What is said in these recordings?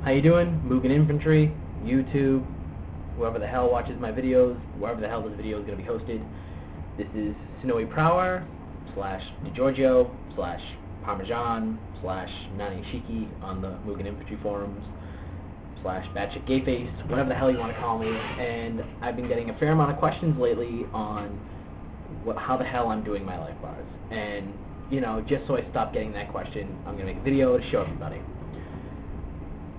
How you doing? Mugen Infantry, YouTube, whoever the hell watches my videos, wherever the hell this video is going to be hosted. This is Snowy Prower / DiGiorgio / Parmesan / Nani Shiki on the Mugen Infantry forums / Batshit Gayface, whatever the hell you want to call me. And I've been getting a fair amount of questions lately on how the hell I'm doing my life bars. And, you know, just so I stop getting that question, I'm going to make a video to show everybody.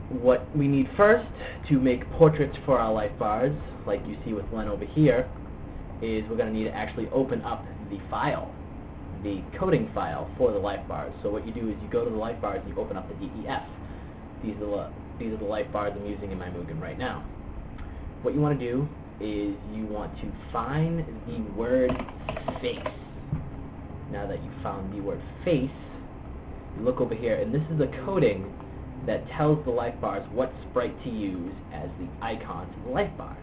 What we need first to make portraits for our life bars, like you see with Len over here, is we're going to need to actually open up the file, the coding file for the life bars. So what you do is you go to the life bars and you open up the DEF. These are the life bars I'm using in my Mugen right now. What you want to do is you want to find the word face. Now that you've found the word face, you look over here, and this is a coding that tells the life bars what sprite to use as the icon to the life bars.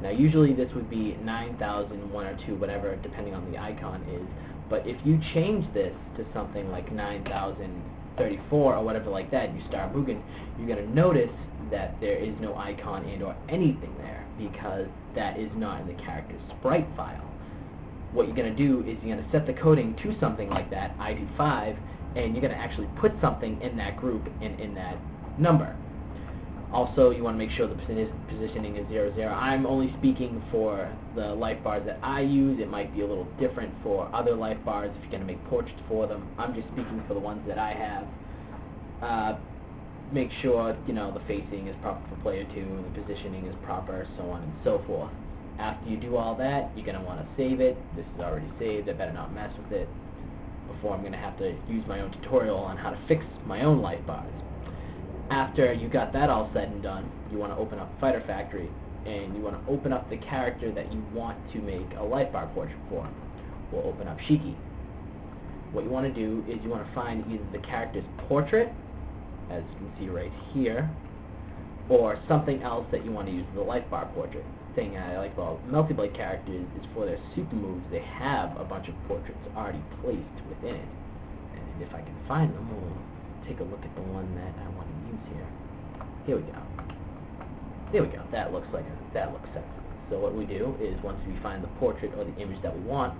Now usually this would be 9001 or 2, whatever, depending on the icon is, but if you change this to something like 9034 or whatever like that, you start Mugen, you're going to notice that there is no icon and or anything there, because that is not in the character sprite file. What you're going to do is you're going to set the coding to something like that, ID5, and you're going to actually put something in that group and in that number. Also, you want to make sure the positioning is 00. I'm only speaking for the life bars that I use. It might be a little different for other life bars if you're going to make portraits for them. I'm just speaking for the ones that I have. Make sure, you know, the facing is proper for player 2, and the positioning is proper, so on and so forth. After you do all that, you're going to want to save it. This is already saved. I better not mess with it before I'm going to have to use my own tutorial on how to fix my own life bars. After you got that all said and done, you want to open up Fighter Factory, and you want to open up the character that you want to make a life bar portrait for. We'll open up Shiki. What you want to do is you want to find either the character's portrait, as you can see right here, or something else that you want to use as a life bar portrait. The thing I like about multi-blade characters is for their super moves, they have a bunch of portraits already placed within it. And if I can find them, we'll take a look at the one that I want to use here. Here we go. There we go. That looks sexy. So what we do is once we find the portrait or the image that we want,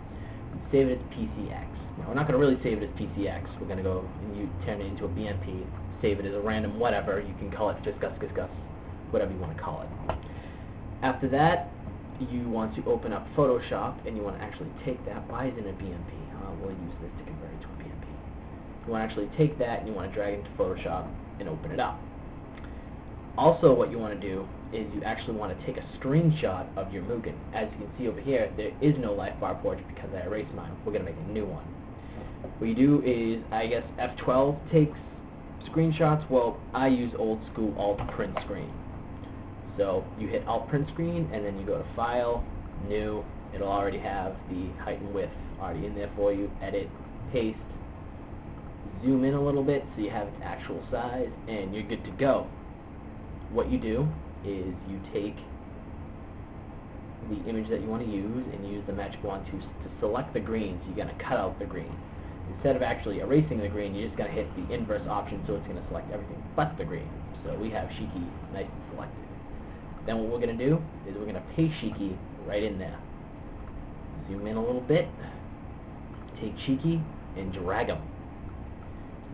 we save it as PCX. Now we're not going to really save it as PCX. We're going to go and you turn it into a BMP, save it as a random whatever. You can call it just Gus, whatever you want to call it. After that, you want to open up Photoshop, and you want to actually take that. Why is it a BMP? We'll use this to convert it to a BMP. You want to actually take that and you want to drag it into Photoshop and open it up. Also, what you want to do is you actually want to take a screenshot of your Mugen. As you can see over here, there is no life bar portrait because I erased mine. We're going to make a new one. What you do is, I guess F12 takes screenshots. Well, I use old school Alt print screen. So you hit Alt print screen, and then you go to File, New. It'll already have the height and width already in there for you. Edit, paste, zoom in a little bit so you have its actual size, and you're good to go. What you do is you take the image that you want to use and use the magic wand to select the green. So you're going to cut out the green. Instead of actually erasing the green, you're just going to hit the inverse option, so it's going to select everything but the green. So we have Shiki nice and selected. Then what we're going to do is we're going to paste Shiki right in there. Zoom in a little bit, take Shiki, and drag him.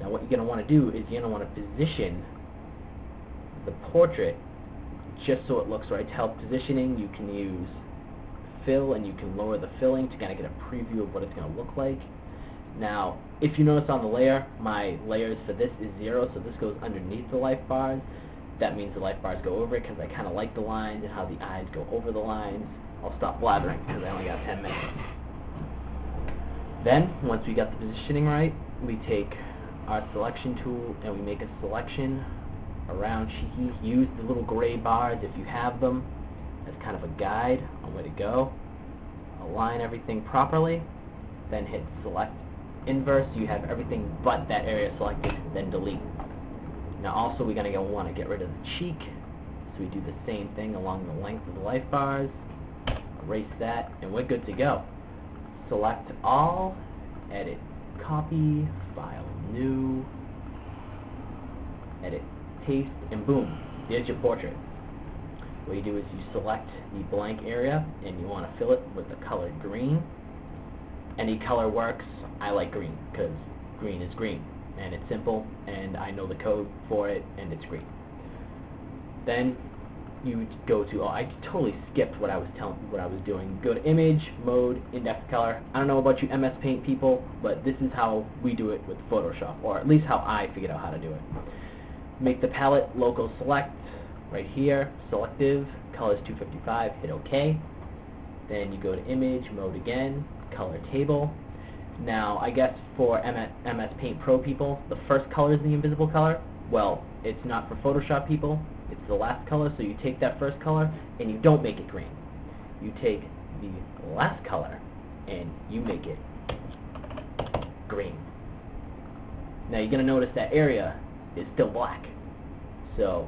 Now what you're going to want to do is you're going to want to position the portrait just so it looks right. To help positioning, you can use fill, and you can lower the filling to kind of get a preview of what it's going to look like. Now, if you notice on the layer, my layers for this is 0, so this goes underneath the life bars. That means the life bars go over it because I kind of like the lines and how the eyes go over the lines. I'll stop blathering because I only got 10 minutes. Then, once we got the positioning right, we take our selection tool and we make a selection around Shiki. Use the little gray bars if you have them as kind of a guide on where to go. Align everything properly, then hit select inverse. You have everything but that area selected, then delete. Now also we're going to want to get rid of the cheek, so we do the same thing along the length of the life bars, erase that, and we're good to go. Select all, edit, copy, file new, edit, paste, and boom, there's your portrait. What you do is you select the blank area and you want to fill it with the color green. Any color works. I like green because green is green and it's simple and I know the code for it and it's green. Then you go to, oh, I totally skipped what I was doing. Go to image, mode, index color. I don't know about you MS Paint people, but this is how we do it with Photoshop, or at least how I figured out how to do it. Make the palette local select right here, selective, colors 255, hit OK. Then you go to image, mode again, color table. Now, I guess for MS Paint Pro people, the first color is the invisible color. Well, it's not for Photoshop people. It's the last color, so you take that first color and you don't make it green. You take the last color and you make it green. Now you're going to notice that area is still black. So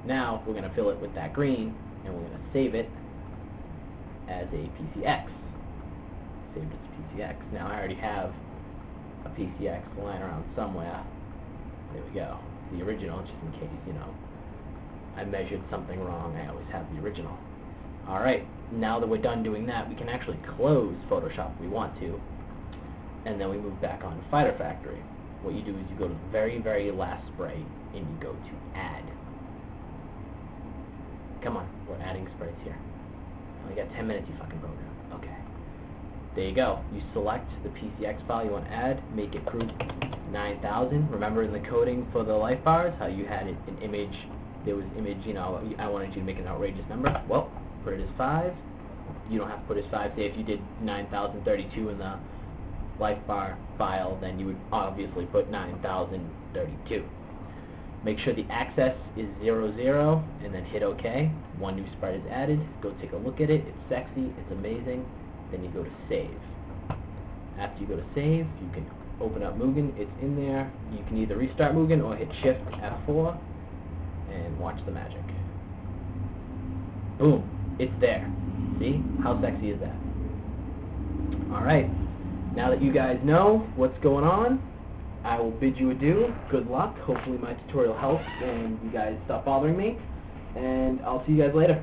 now we're going to fill it with that green and we're going to save it as a PCX. Saved it to PCX. Now I already have a PCX lying around somewhere. There we go. The original, just in case, you know, I measured something wrong. I always have the original. Alright, now that we're done doing that, we can actually close Photoshop if we want to, and then we move back on Fighter Factory. What you do is you go to the very, very last spray, and you go to Add. Come on, we're adding sprays here. Only got 10 minutes, you fucking program. Okay. There you go. You select the PCX file you want to add, make it group 9000. Remember in the coding for the life bars, how you had an image, there was image, you know, I wanted you to make an outrageous number. Well, put it as 5. You don't have to put it as 5. Say if you did 9032 in the life bar file, then you would obviously put 9032. Make sure the access is 00, and then hit OK. One new sprite is added. Go take a look at it. It's sexy. It's amazing. Then you go to Save. After you go to Save, you can open up Mugen. It's in there. You can either restart Mugen or hit Shift F4 and watch the magic. Boom. It's there. See? How sexy is that? Alright. Now that you guys know what's going on, I will bid you adieu. Good luck. Hopefully my tutorial helps and you guys stop bothering me. And I'll see you guys later.